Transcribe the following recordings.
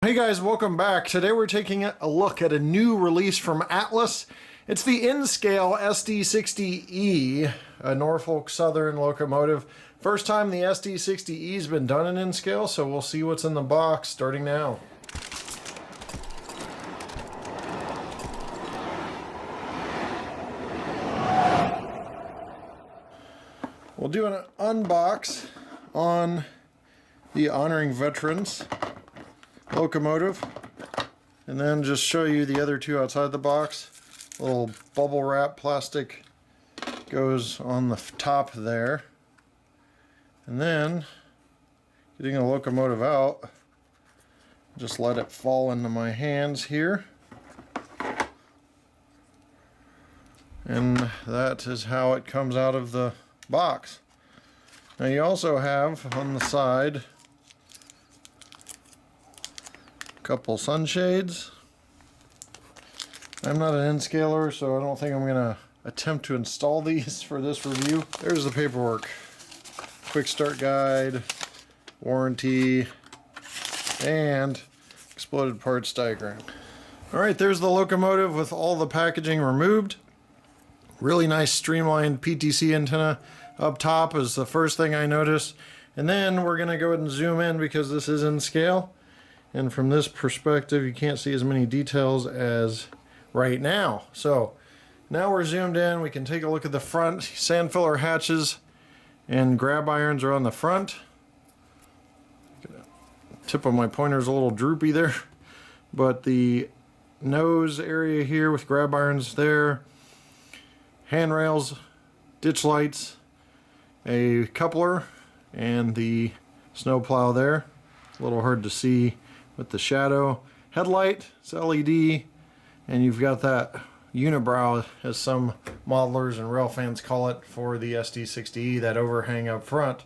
Hey guys, welcome back. Today we're taking a look at a new release from Atlas. It's the N-Scale SD60E, a Norfolk Southern locomotive. First time the SD60E's been done in N-Scale, so we'll see what's in the box starting now. We'll do an unbox on the Honoring Veterans locomotive, and then just show you the other two outside the box. Little bubble wrap plastic goes on the top there, and then getting the locomotive out, just let it fall into my hands here, and that is how it comes out of the box. Now you also have on the side couple sunshades. I'm not an N-scaler, so I don't think I'm gonna attempt to install these for this review. There's the paperwork. Quick start guide, warranty, and exploded parts diagram. Alright, there's the locomotive with all the packaging removed. Really nice streamlined PTC antenna up top is the first thing I noticed. And then we're gonna go ahead and zoom in because this is in scale. And from this perspective, you can't see as many details as right now. So now we're zoomed in, we can take a look at the front. Sand filler hatches and grab irons are on the front. Tip of my pointer's a little droopy there, but the nose area here with grab irons there, handrails, ditch lights, a coupler, and the snowplow there. A little hard to see with the shadow. Headlight, it's LED, and you've got that unibrow, as some modelers and rail fans call it, for the SD60E, that overhang up front.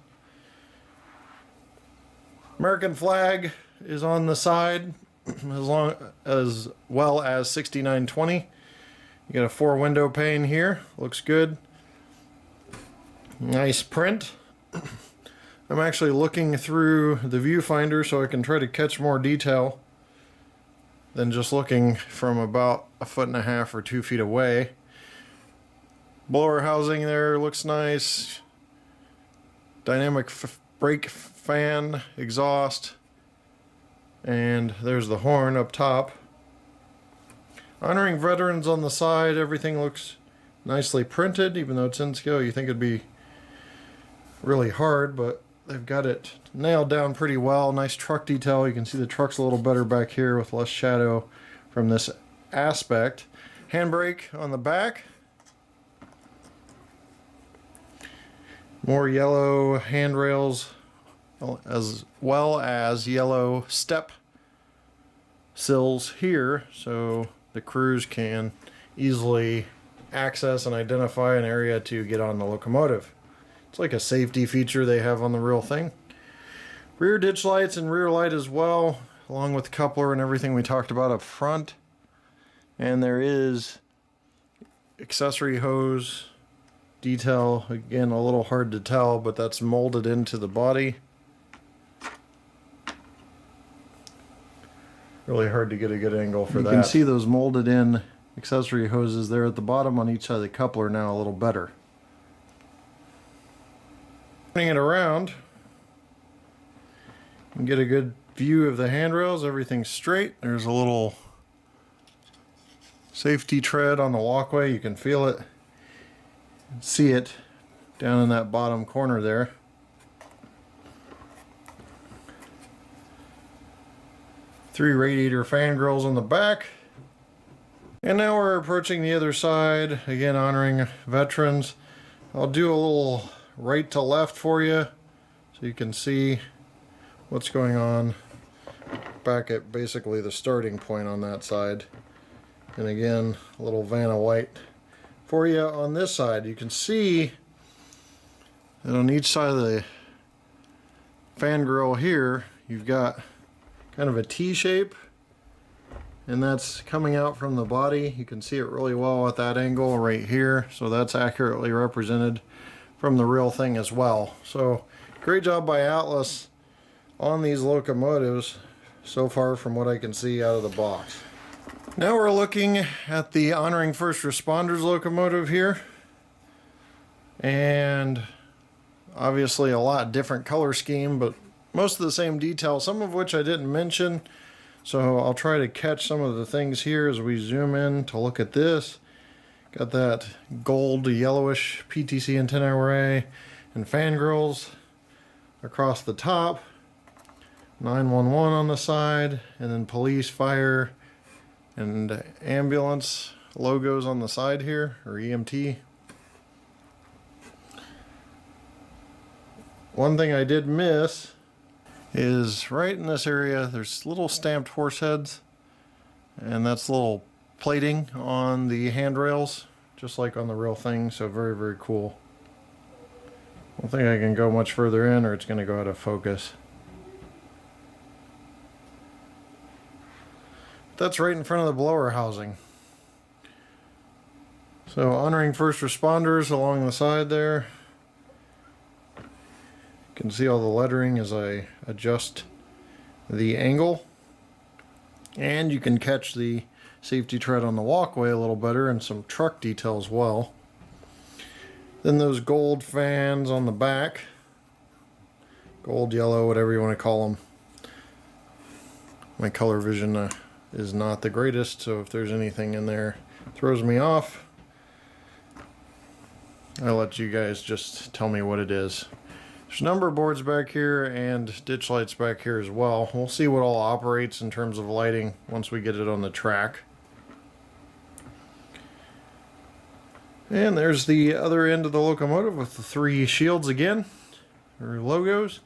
American flag is on the side, as well as 6920. You got a 4-window pane here, looks good. Nice print. I'm actually looking through the viewfinder so I can try to catch more detail than just looking from about 1.5 or 2 feet away. Blower housing there looks nice. Dynamic brake fan, exhaust, and there's the horn up top. Honoring Veterans on the side, everything looks nicely printed, even though it's in scale. You think it'd be really hard, but they've got it nailed down pretty well. Nice truck detail. You can see the truck's a little better back here with less shadow from this aspect. Handbrake on the back. More yellow handrails, as well as yellow step sills here, so the crews can easily access and identify an area to get on the locomotive. It's like a safety feature they have on the real thing. Rear ditch lights and rear light as well, along with coupler and everything we talked about up front. And there is accessory hose detail. Again, a little hard to tell, but that's molded into the body. Really hard to get a good angle for that. You can see those molded in accessory hoses there at the bottom on each side of the coupler now a little better. Turning it around, you can get a good view of the handrails. Everything's straight. There's a little safety tread on the walkway. You can feel it, see it down in that bottom corner there. Three radiator fan grills on the back. And now we're approaching the other side, again honoring veterans. I'll do a little right to left for you so you can see what's going on back at basically the starting point on that side. And again, a little Vanna White for you on this side. You can see that on each side of the fan grill here, you've got kind of a T shape, and that's coming out from the body. You can see it really well at that angle right here, so that's accurately represented from the real thing as well. So great job by Atlas on these locomotives. so far from what I can see out of the box. Now we're looking at the Honoring First Responders locomotive here, and obviously a lot different color scheme, but most of the same details, some of which I didn't mention. So I'll try to catch some of the things here as we zoom in to look at this. Got that gold yellowish PTC antenna array and fan grills across the top. 911 on the side, and then police, fire, and ambulance logos on the side here, or EMT. One thing I did miss is right in this area there's little stamped horse heads, and that's little plating on the handrails just like on the real thing, so very, very cool. I don't think I can go much further in or it's going to go out of focus. That's right in front of the blower housing. So honoring first responders along the side there. You can see all the lettering as I adjust the angle, and you can catch the safety tread on the walkway a little better and some truck detail as well. Then those gold fans on the back, gold, yellow, whatever you want to call them. My color vision is not the greatest, so if there's anything in there that throws me off, I'll let you guys just tell me what it is. There's number boards back here and ditch lights back here as well. We'll see what all operates in terms of lighting once we get it on the track. And there's the other end of the locomotive with the three shields again, or logos,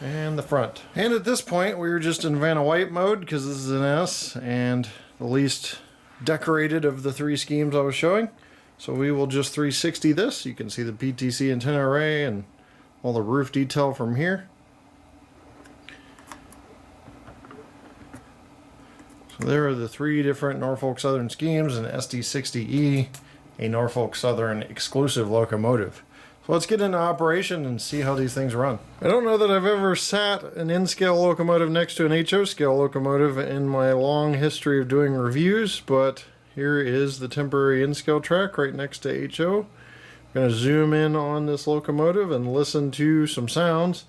and the front. And at this point we were just in Vanna White mode because this is an S and the least decorated of the three schemes I was showing. So we will just 360 this. You can see the PTC antenna array and all the roof detail from here. So there are the three different Norfolk Southern schemes, and SD60E, a Norfolk Southern exclusive locomotive. So let's get into operation and see how these things run. I don't know that I've ever sat an N-scale locomotive next to an HO scale locomotive in my long history of doing reviews, but here is the temporary N-scale track right next to HO. I'm going to zoom in on this locomotive and listen to some sounds.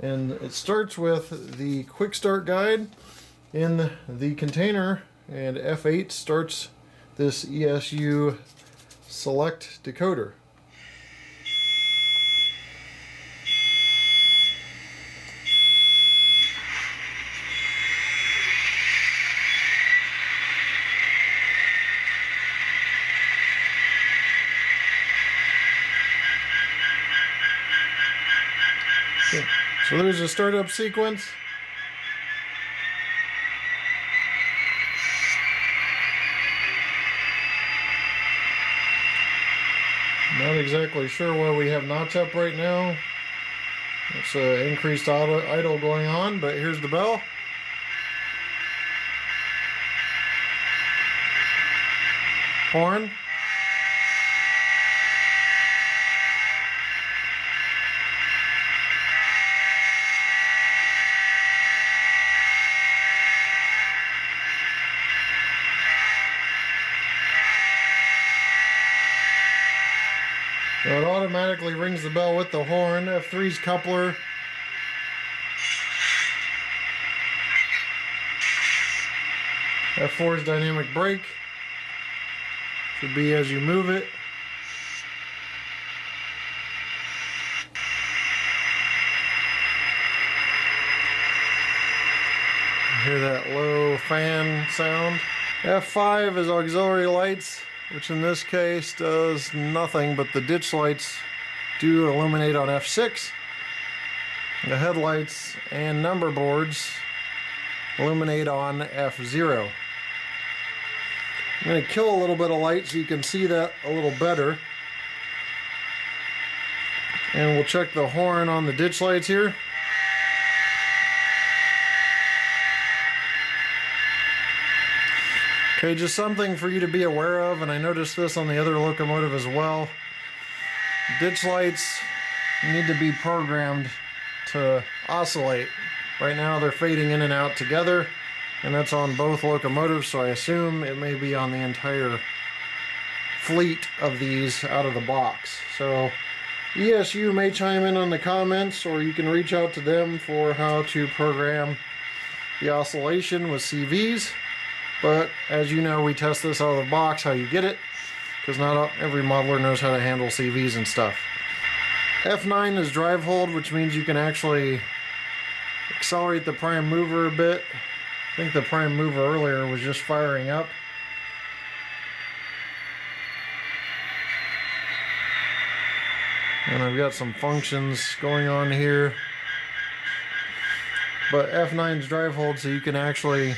And it starts with the quick start guide in the container, and F8 starts this ESU select decoder. So there's a startup sequence. Not exactly sure why we have knots up right now. It's an increased idle going on, but here's the bell. Horn. So it automatically rings the bell with the horn. F3's coupler. F4's dynamic brake. Should be as you move it. Hear that low fan sound. F5 is auxiliary lights, which in this case does nothing, but the ditch lights do illuminate on F6. The headlights and number boards illuminate on F0. I'm going to kill a little bit of light so you can see that a little better. And we'll check the horn on the ditch lights here. Okay, just something for you to be aware of, and I noticed this on the other locomotive as well. Ditch lights need to be programmed to oscillate. Right now they're fading in and out together, and that's on both locomotives, so I assume it may be on the entire fleet of these out of the box. So ESU may chime in on the comments, or you can reach out to them for how to program the oscillation with CVs. But as you know, we test this out of the box, how you get it, because not every modeler knows how to handle CVs and stuff. F9 is drive hold, which means you can actually accelerate the prime mover a bit. I think the prime mover earlier was just firing up. And I've got some functions going on here. But F9 is drive hold, so you can actually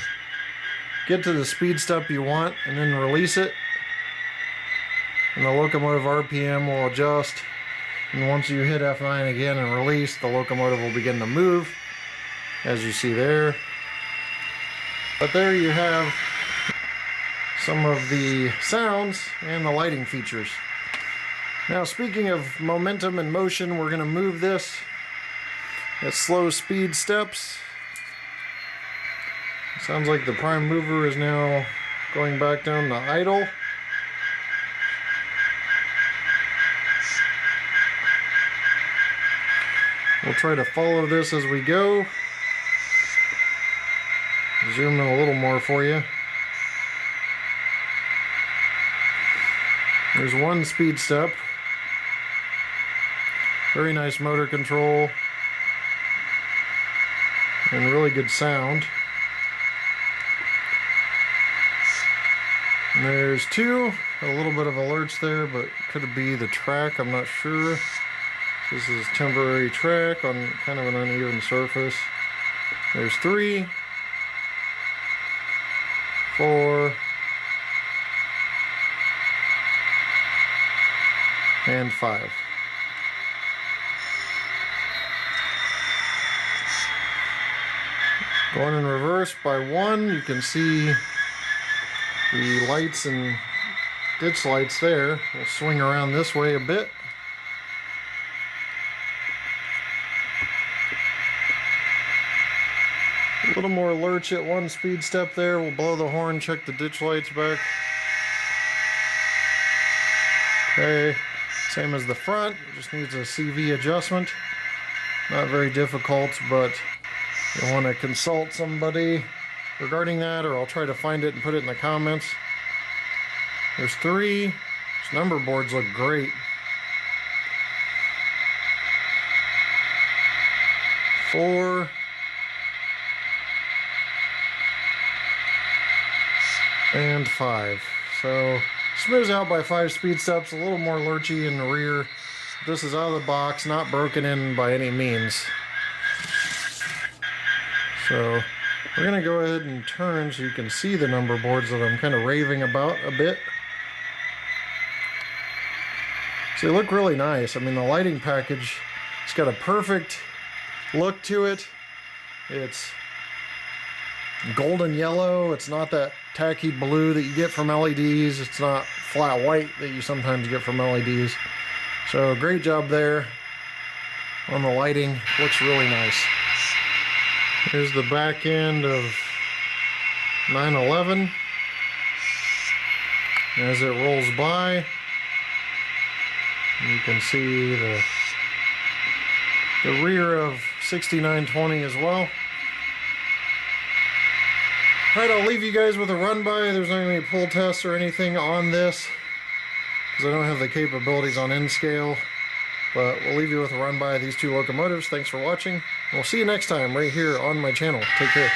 get to the speed step you want and then release it. And the locomotive RPM will adjust. And once you hit F9 again and release, the locomotive will begin to move, as you see there. But there you have some of the sounds and the lighting features. Now, speaking of momentum and motion, we're going to move this at slow speed steps. Sounds like the prime mover is now going back down to idle. We'll try to follow this as we go. Zoom in a little more for you. There's one speed step. Very nice motor control. And really good sound. And there's two. A little bit of a lurch there, but could it be the track? I'm not sure. This is temporary track on kind of an uneven surface. There's 3, 4, and 5. Going in reverse by 1, you can see the lights and ditch lights there. We'll swing around this way a bit. A little more lurch at 1 speed step there. We'll blow the horn, check the ditch lights back. Okay, same as the front, just needs a CV adjustment. Not very difficult, but you'll want to consult somebody regarding that, or I'll try to find it and put it in the comments. There's 3. These number boards look great. 4. And 5. So smooths out by 5 speed steps, a little more lurchy in the rear. This is out of the box, not broken in by any means. So we're going to go ahead and turn so you can see the number boards that I'm kind of raving about a bit. So they look really nice. I mean, the lighting package, it's got a perfect look to it. It's golden yellow. It's not that tacky blue that you get from LEDs. It's not flat white that you sometimes get from LEDs. So great job there on the lighting. Looks really nice. Here's the back end of 911. As it rolls by, you can see the rear of 6920 as well. Alright, I'll leave you guys with a run by. There's not going to be pull tests or anything on this because I don't have the capabilities on N-scale. But we'll leave you with a run by of these 2 locomotives. Thanks for watching. We'll see you next time right here on my channel. Take care.